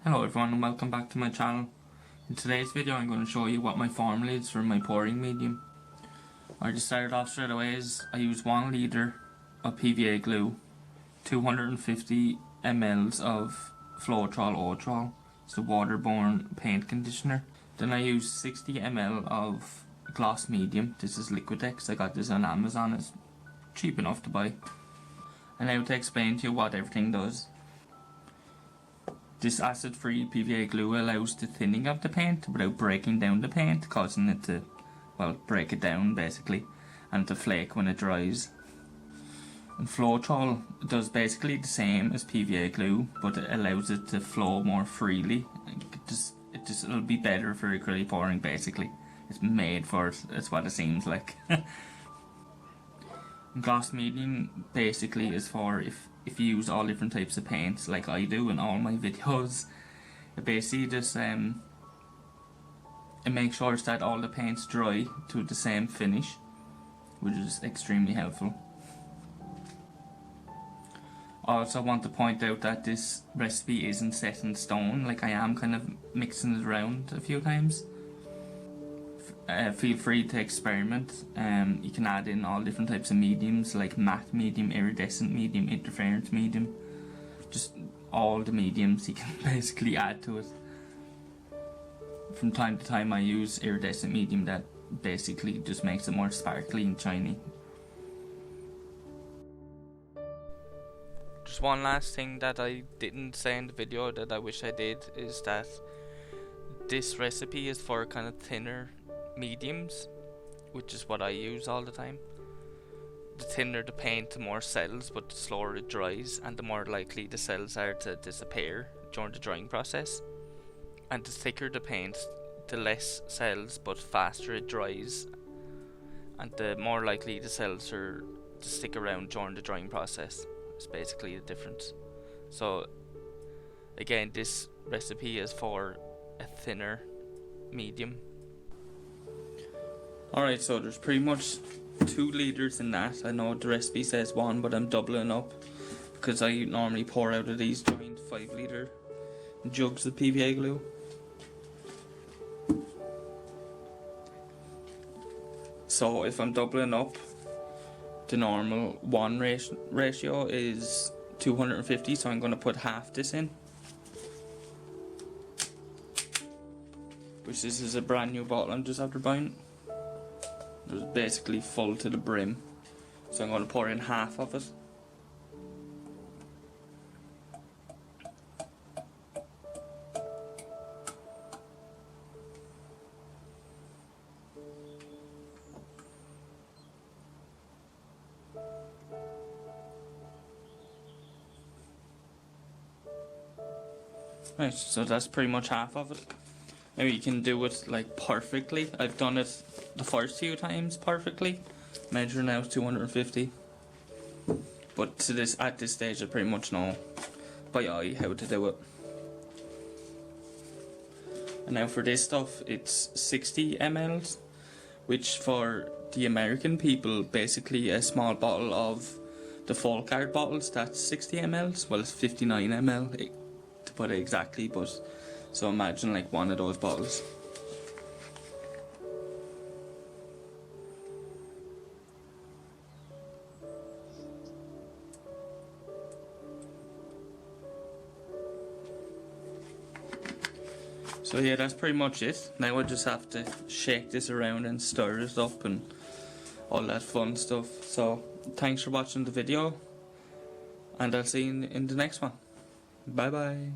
Hello everyone and welcome back to my channel. In today's video I'm going to show you what my formula is for my pouring medium. I just started off straight away as I use 1 litre of PVA glue, 250 ml of Floetrol Otrol, it's the waterborne paint conditioner. Then I use 60 ml of gloss medium, this is Liquidex, I got this on Amazon, it's cheap enough to buy. And now to explain to you what everything does. This acid-free PVA glue allows the thinning of the paint without breaking down the paint, causing it to, well, break it down basically, and to flake when it dries. And Floetrol does basically the same as PVA glue, but it allows it to flow more freely. It'll be better for acrylic pouring basically. It's made for it, that's what it seems like. Gloss medium basically is for if you use all different types of paints like I do in all my videos. It basically just it makes sure that all the paints dry to the same finish, which is extremely helpful. I also want to point out that this recipe isn't set in stone, like I am kind of mixing it around a few times. Feel free to experiment. You can add in all different types of mediums like matte medium, iridescent medium, interference medium, just all the mediums you can basically add to it. From time to time I use iridescent medium that basically just makes it more sparkly and shiny. Just one last thing that I didn't say in the video that I wish I did is that this recipe is for kind of thinner mediums, which is what I use all the time. The thinner the paint, the more cells, but the slower it dries, and the more likely the cells are to disappear during the drying process. And the thicker the paint, the less cells, but faster it dries, and the more likely the cells are to stick around during the drying process. It's basically the difference. So again, this recipe is for a thinner medium. Alright, so there's pretty much 2 litres in that. I know the recipe says 1, but I'm doubling up because I normally pour out of these giant 5 litre jugs of PVA glue. So if I'm doubling up, the normal 1 ratio is 250, so I'm going to put half this in. Which this is a brand new bottle I'm just after buying. It was basically full to the brim, so I'm going to pour in half of it. Right, so that's pretty much half of it. Now you can do it like perfectly. I've done it the first 2 times perfectly. Measure now is 250. But to this at this stage I pretty much know by eye how to do it. And now for this stuff it's 60 ml, which for the American people basically a small bottle of the full card bottles, that's 60 ml. Well, it's 59 ml to put it exactly, but so imagine like one of those bottles. So yeah, that's pretty much it. Now I just have to shake this around and stir it up and all that fun stuff. So thanks for watching the video, and I'll see you in the next one. Bye bye.